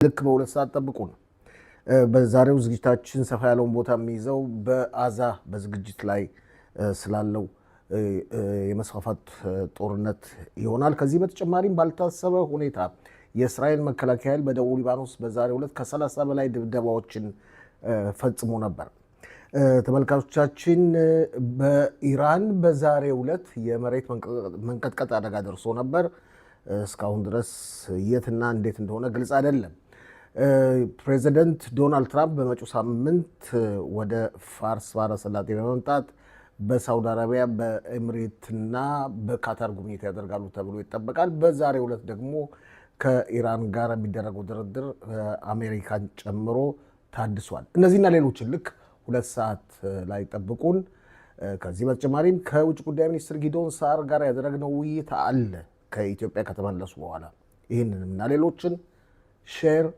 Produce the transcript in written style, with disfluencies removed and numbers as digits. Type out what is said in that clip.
ልክ በሁለት ሰዓት ጠብቁን። በዛሬው ዝግጅታችን ሰፋ ያለውን ቦታ የሚይዘው በአዛ በዝግጅት ላይ ስላለው የመስፋፋት ጦርነት ይሆናል። ከዚህ በተጨማሪም ባልታሰበ ሁኔታ የእስራኤል መከላከያ ኃይል በደቡብ ሊባኖስ በዛሬው ዕለት ከ30 በላይ ድብደባዎችን ፈጽሞ ነበር። ተመልካቾቻችን በኢራን በዛሬው ዕለት የመሬት መንቀጥቀጥ አደጋ ደርሶ ነበር። እስካሁን ድረስ የትና እንዴት እንደሆነ ግልጽ አይደለም። ፕሬዚደንት ዶናልድ ትራምፕ በመጪው ሳምንት ወደ ፋርስ ባህረ ሰላጤ በመምጣት በሳውዲ አረቢያ በኤምሬትና በካታር ጉብኝት ያደርጋሉ ተብሎ ይጠበቃል። በዛሬው ዕለት ደግሞ ከኢራን ጋር የሚደረገው ድርድር አሜሪካን ጨምሮ ታድሷል። እነዚህና ሌሎችን ልክ 2 ሰዓት ላይ ጠብቁን። ከዚህ በተጨማሪም ከውጭ ጉዳይ ሚኒስትር ጊዶን ሳር ጋር ያደረግነው ውይይት አለ ከኢትዮጵያ ከተመለሱ በኋላ። ይህንንና ሌሎችን ሼር